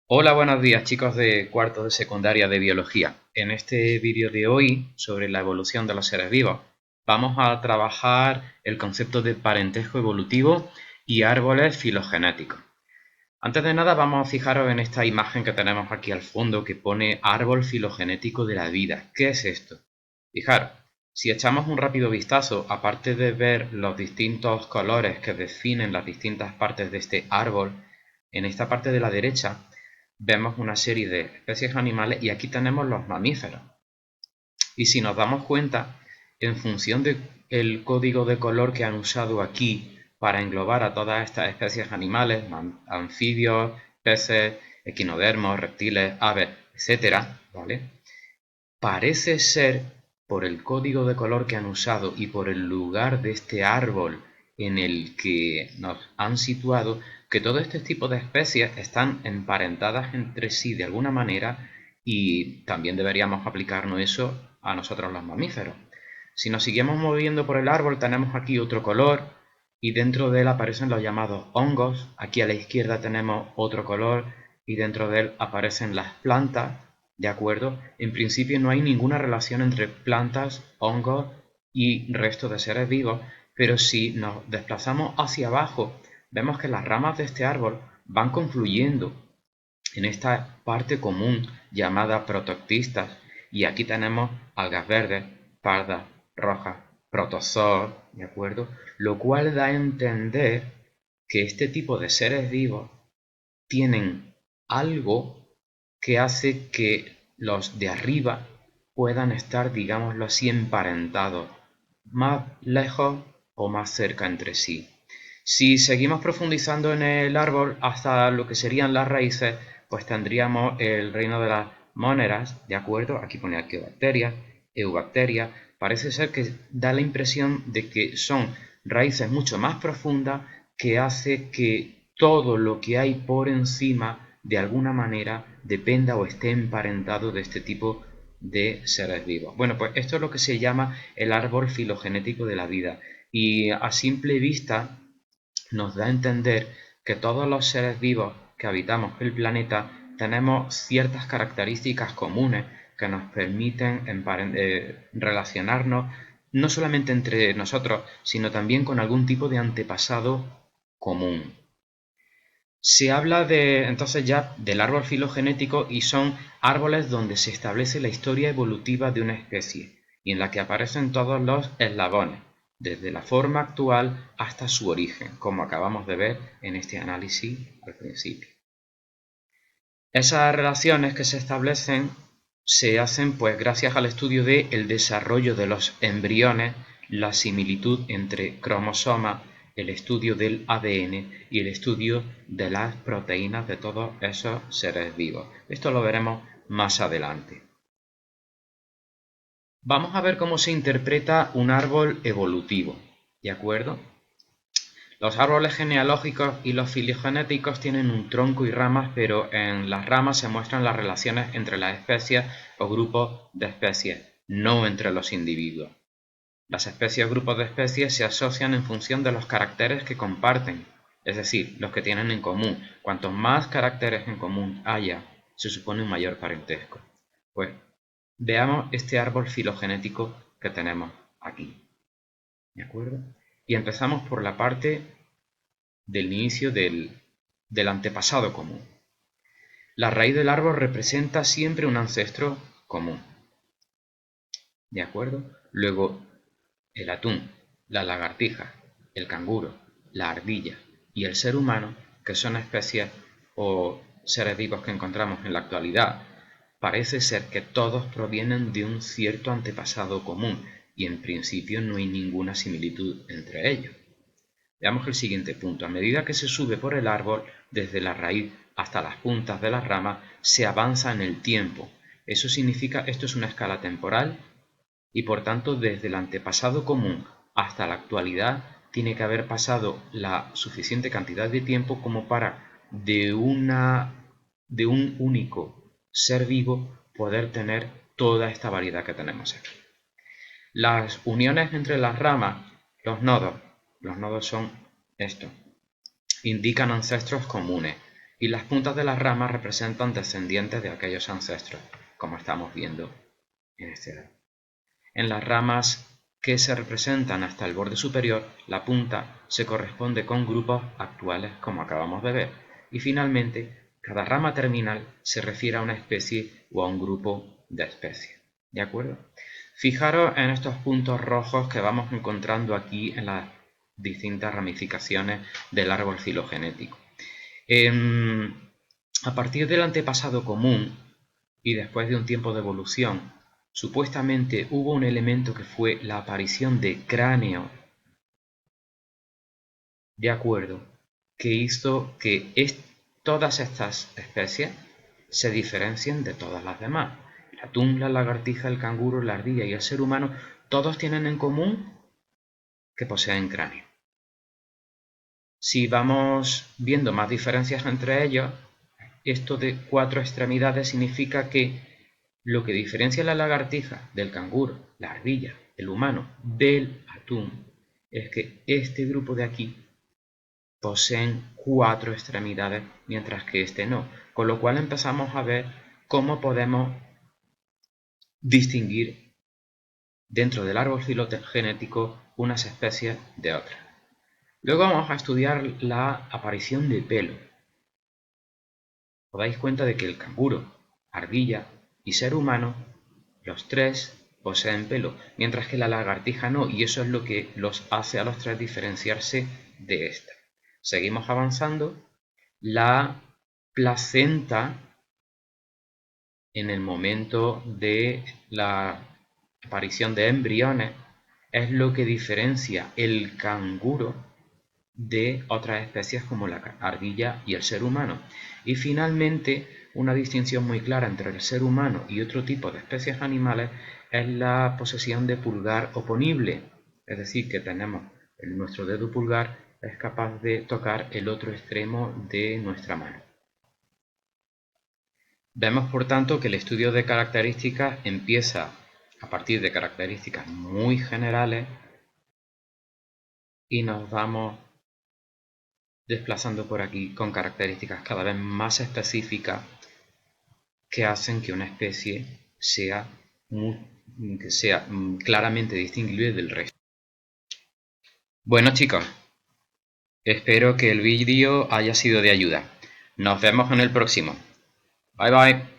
Hola, buenos días chicos de cuarto de secundaria de biología. En este vídeo de hoy sobre la evolución de los seres vivos vamos a trabajar el concepto de parentesco evolutivo y árboles filogenéticos. Antes de nada vamos a fijaros en esta imagen que tenemos aquí al fondo que pone árbol filogenético de la vida. ¿Qué es esto? Fijaros, si echamos un rápido vistazo, aparte de ver los distintos colores que definen las distintas partes de este árbol, en esta parte de la derecha vemos una serie de especies animales y aquí tenemos los mamíferos. Y si nos damos cuenta, en función del código de color que han usado aquí para englobar a todas estas especies animales, anfibios, peces, equinodermos, reptiles, aves, etcétera, ¿vale? Parece ser, por el código de color que han usado y por el lugar de este árbol en el que nos han situado, que todo este tipo de especies están emparentadas entre sí de alguna manera y también deberíamos aplicarnos eso a nosotros los mamíferos. Si nos seguimos moviendo por el árbol tenemos aquí otro color y dentro de él aparecen los llamados hongos. Aquí a la izquierda tenemos otro color y dentro de él aparecen las plantas. ¿De acuerdo? En principio no hay ninguna relación entre plantas, hongos y resto de seres vivos, pero si nos desplazamos hacia abajo, vemos que las ramas de este árbol van confluyendo en esta parte común llamada protoctistas, y aquí tenemos algas verdes, pardas, rojas, protozoos, ¿de acuerdo? Lo cual da a entender que este tipo de seres vivos tienen algo que hace que los de arriba puedan estar, digámoslo así, emparentados, más lejos o más cerca entre sí. Si seguimos profundizando en el árbol hasta lo que serían las raíces, pues tendríamos el reino de las móneras, ¿de acuerdo? Aquí pone arqueobacterias, eubacterias. Parece ser que da la impresión de que son raíces mucho más profundas que hace que todo lo que hay por encima de alguna manera dependa o esté emparentado de este tipo de seres vivos. Bueno, pues esto es lo que se llama el árbol filogenético de la vida y a simple vista nos da a entender que todos los seres vivos que habitamos el planeta tenemos ciertas características comunes que nos permiten relacionarnos no solamente entre nosotros, sino también con algún tipo de antepasado común. Se habla entonces ya del árbol filogenético y son árboles donde se establece la historia evolutiva de una especie y en la que aparecen todos los eslabones, desde la forma actual hasta su origen, como acabamos de ver en este análisis al principio. Esas relaciones que se establecen se hacen pues gracias al estudio del desarrollo de los embriones, la similitud entre cromosomas, el estudio del ADN y el estudio de las proteínas de todos esos seres vivos. Esto lo veremos más adelante. Vamos a ver cómo se interpreta un árbol evolutivo, ¿de acuerdo? Los árboles genealógicos y los filogenéticos tienen un tronco y ramas, pero en las ramas se muestran las relaciones entre las especies o grupos de especies, no entre los individuos. Las especies o grupos de especies se asocian en función de los caracteres que comparten, es decir, los que tienen en común. Cuantos más caracteres en común haya, se supone un mayor parentesco. Pues veamos este árbol filogenético que tenemos aquí. ¿De acuerdo? Y empezamos por la parte del inicio del antepasado común. La raíz del árbol representa siempre un ancestro común. ¿De acuerdo? Luego, el atún, la lagartija, el canguro, la ardilla y el ser humano, que son especies o seres vivos que encontramos en la actualidad, parece ser que todos provienen de un cierto antepasado común y en principio no hay ninguna similitud entre ellos. Veamos el siguiente punto. A medida que se sube por el árbol, desde la raíz hasta las puntas de las ramas, se avanza en el tiempo. Eso significa, esto es una escala temporal y por tanto desde el antepasado común hasta la actualidad tiene que haber pasado la suficiente cantidad de tiempo como para de un único ser vivo poder tener toda esta variedad que tenemos aquí. Las uniones entre las ramas, los nodos son esto, indican ancestros comunes y las puntas de las ramas representan descendientes de aquellos ancestros, como estamos viendo en este grafo. En las ramas que se representan hasta el borde superior, la punta se corresponde con grupos actuales, como acabamos de ver, y finalmente, cada rama terminal se refiere a una especie o a un grupo de especies. ¿De acuerdo? Fijaros en estos puntos rojos que vamos encontrando aquí en las distintas ramificaciones del árbol filogenético. A partir del antepasado común y después de un tiempo de evolución, supuestamente hubo un elemento que fue la aparición de cráneo, de acuerdo, que hizo que todas estas especies se diferencien de todas las demás. El atún, la lagartija, el canguro, la ardilla y el ser humano, todos tienen en común que poseen cráneo. Si vamos viendo más diferencias entre ellos, esto de 4 extremidades significa que lo que diferencia la lagartija del canguro, la ardilla, el humano del atún, es que este grupo de aquí poseen 4 extremidades, mientras que este no. Con lo cual empezamos a ver cómo podemos distinguir dentro del árbol filogenético unas especies de otras. Luego vamos a estudiar la aparición de pelo. Os dais cuenta de que el canguro, ardilla y ser humano, los tres poseen pelo, mientras que la lagartija no, y eso es lo que los hace a los tres diferenciarse de esta. Seguimos avanzando. La placenta, en el momento de la aparición de embriones, es lo que diferencia el canguro de otras especies como la ardilla y el ser humano. Y finalmente, una distinción muy clara entre el ser humano y otro tipo de especies animales es la posesión de pulgar oponible, es decir, que tenemos nuestro dedo pulgar es capaz de tocar el otro extremo de nuestra mano. Vemos, por tanto, que el estudio de características empieza a partir de características muy generales y nos vamos desplazando por aquí con características cada vez más específicas que hacen que una especie sea claramente distinguible del resto. Bueno, chicos, espero que el vídeo haya sido de ayuda. Nos vemos en el próximo. Bye bye.